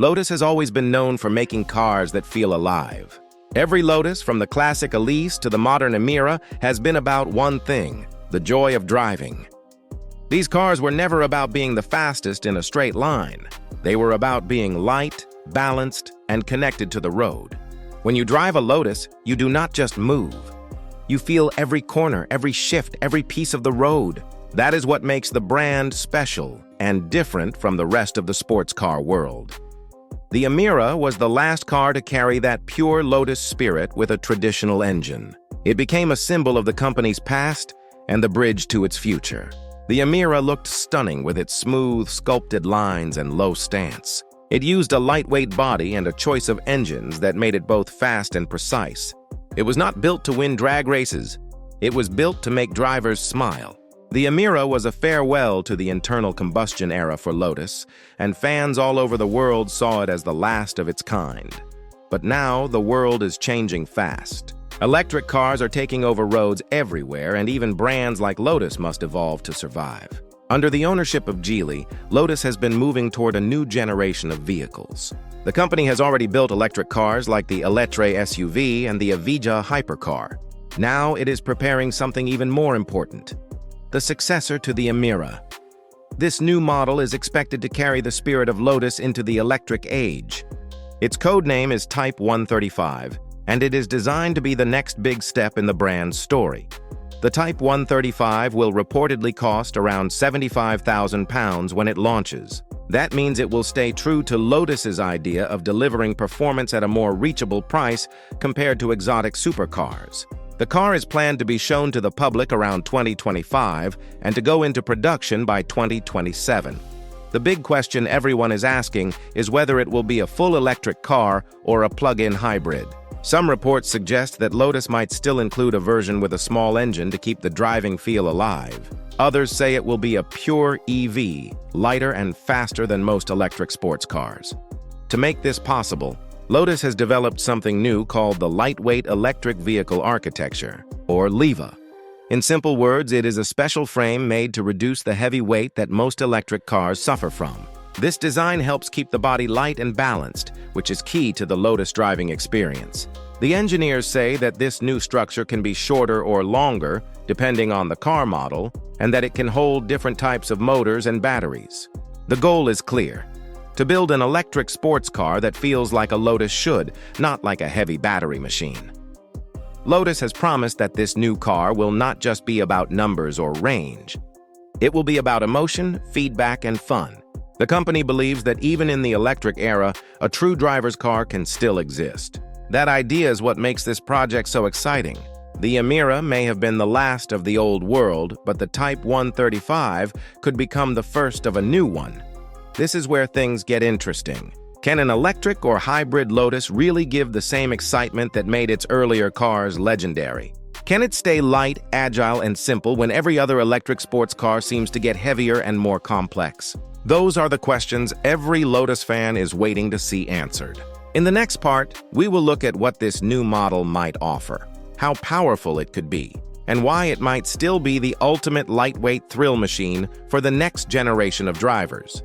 Lotus has always been known for making cars that feel alive. Every Lotus, from the classic Elise to the modern Emira, has been about one thing: the joy of driving. These cars were never about being the fastest in a straight line. They were about being light, balanced, and connected to the road. When you drive a Lotus, you do not just move. You feel every corner, every shift, every piece of the road. That is what makes the brand special and different from the rest of the sports car world. The Emira was the last car to carry that pure Lotus spirit with a traditional engine. It became a symbol of the company's past and the bridge to its future. The Emira looked stunning with its smooth, sculpted lines and low stance. It used a lightweight body and a choice of engines that made it both fast and precise. It was not built to win drag races. It was built to make drivers smile. The Emira was a farewell to the internal combustion era for Lotus, and fans all over the world saw it as the last of its kind. But now the world is changing fast. Electric cars are taking over roads everywhere, and even brands like Lotus must evolve to survive. Under the ownership of Geely, Lotus has been moving toward a new generation of vehicles. The company has already built electric cars like the Eletre SUV and the Evija hypercar. Now it is preparing something even more important: the successor to the Emira. This new model is expected to carry the spirit of Lotus into the electric age. Its code name is Type 135, and it is designed to be the next big step in the brand's story. The Type 135 will reportedly cost around £75,000 when it launches. That means it will stay true to Lotus's idea of delivering performance at a more reachable price compared to exotic supercars. The car is planned to be shown to the public around 2025 and to go into production by 2027. The big question everyone is asking is whether it will be a full electric car or a plug-in hybrid. Some reports suggest that Lotus might still include a version with a small engine to keep the driving feel alive. Others say it will be a pure EV, lighter and faster than most electric sports cars. To make this possible, Lotus has developed something new called the Lightweight Electric Vehicle Architecture, or LEVA. In simple words, it is a special frame made to reduce the heavy weight that most electric cars suffer from. This design helps keep the body light and balanced, which is key to the Lotus driving experience. The engineers say that this new structure can be shorter or longer, depending on the car model, and that it can hold different types of motors and batteries. The goal is clear: to build an electric sports car that feels like a Lotus should, not like a heavy battery machine. Lotus has promised that this new car will not just be about numbers or range. It will be about emotion, feedback, and fun. The company believes that even in the electric era, a true driver's car can still exist. That idea is what makes this project so exciting. The Emira may have been the last of the old world, but the Type 135 could become the first of a new one. This is where things get interesting. Can an electric or hybrid Lotus really give the same excitement that made its earlier cars legendary? Can it stay light, agile, and simple when every other electric sports car seems to get heavier and more complex? Those are the questions every Lotus fan is waiting to see answered. In the next part, we will look at what this new model might offer, how powerful it could be, and why it might still be the ultimate lightweight thrill machine for the next generation of drivers.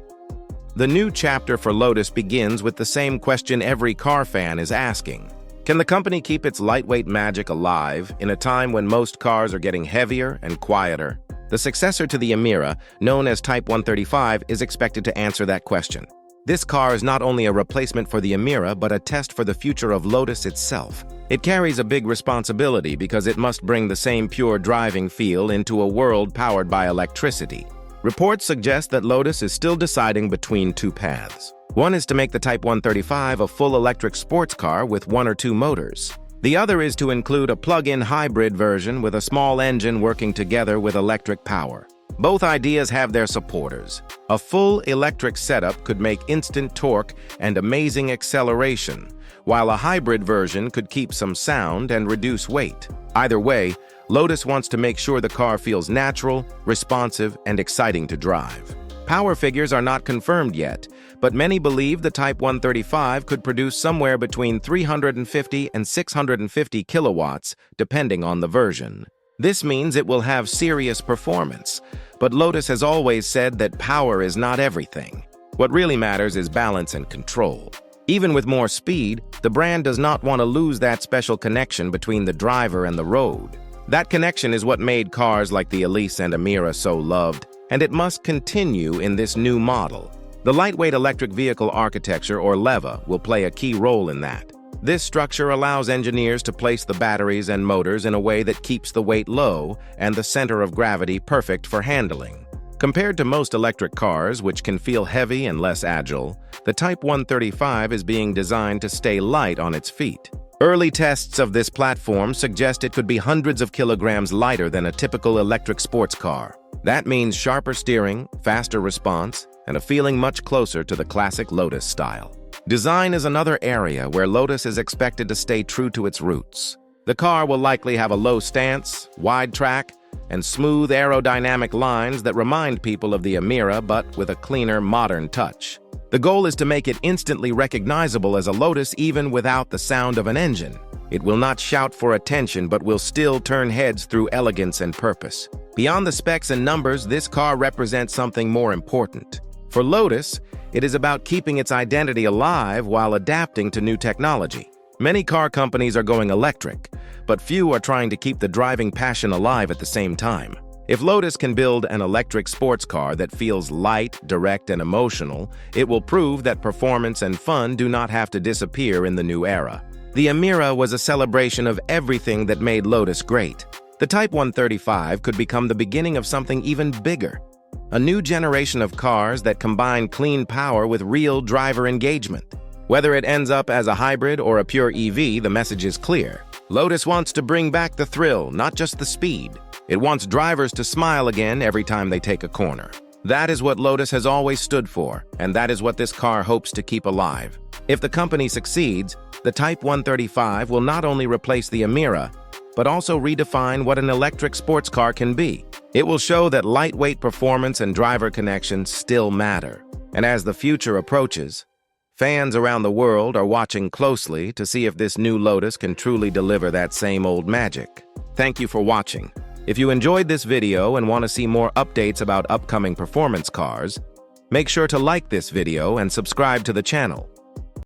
The new chapter for Lotus begins with the same question every car fan is asking. Can the company keep its lightweight magic alive in a time when most cars are getting heavier and quieter? The successor to the Emira, known as Type 135, is expected to answer that question. This car is not only a replacement for the Emira, but a test for the future of Lotus itself. It carries a big responsibility because it must bring the same pure driving feel into a world powered by electricity. Reports suggest that Lotus is still deciding between two paths. One is to make the Type 135 a full electric sports car with one or two motors. The other is to include a plug-in hybrid version with a small engine working together with electric power. Both ideas have their supporters. A full electric setup could make instant torque and amazing acceleration, while a hybrid version could keep some sound and reduce weight. Either way, Lotus wants to make sure the car feels natural, responsive, and exciting to drive. Power figures are not confirmed yet, but many believe the Type 135 could produce somewhere between 350 and 650 kilowatts, depending on the version. This means it will have serious performance, but Lotus has always said that power is not everything. What really matters is balance and control. Even with more speed, the brand does not want to lose that special connection between the driver and the road. That connection is what made cars like the Elise and Emira so loved, and it must continue in this new model. The lightweight electric vehicle architecture, or LEVA, will play a key role in that. This structure allows engineers to place the batteries and motors in a way that keeps the weight low and the center of gravity perfect for handling. Compared to most electric cars, which can feel heavy and less agile, the Type 135 is being designed to stay light on its feet. Early tests of this platform suggest it could be hundreds of kilograms lighter than a typical electric sports car. That means sharper steering, faster response, and a feeling much closer to the classic Lotus style. Design is another area where Lotus is expected to stay true to its roots. The car will likely have a low stance, wide track, and smooth aerodynamic lines that remind people of the Emira, but with a cleaner, modern touch. The goal is to make it instantly recognizable as a Lotus even without the sound of an engine. It will not shout for attention, but will still turn heads through elegance and purpose. Beyond the specs and numbers, this car represents something more important. For Lotus, it is about keeping its identity alive while adapting to new technology. Many car companies are going electric, but few are trying to keep the driving passion alive at the same time. If Lotus can build an electric sports car that feels light, direct, and emotional, it will prove that performance and fun do not have to disappear in the new era. The Emira was a celebration of everything that made Lotus great. The Type 135 could become the beginning of something even bigger. A new generation of cars that combine clean power with real driver engagement. Whether it ends up as a hybrid or a pure EV, the message is clear. Lotus wants to bring back the thrill, not just the speed. It wants drivers to smile again every time they take a corner. That is what Lotus has always stood for, and that is what this car hopes to keep alive. If the company succeeds, the Type 135 will not only replace the Emira, but also redefine what an electric sports car can be. It will show that lightweight performance and driver connection still matter. And as the future approaches, fans around the world are watching closely to see if this new Lotus can truly deliver that same old magic. Thank you for watching. If you enjoyed this video and want to see more updates about upcoming performance cars, make sure to like this video and subscribe to the channel.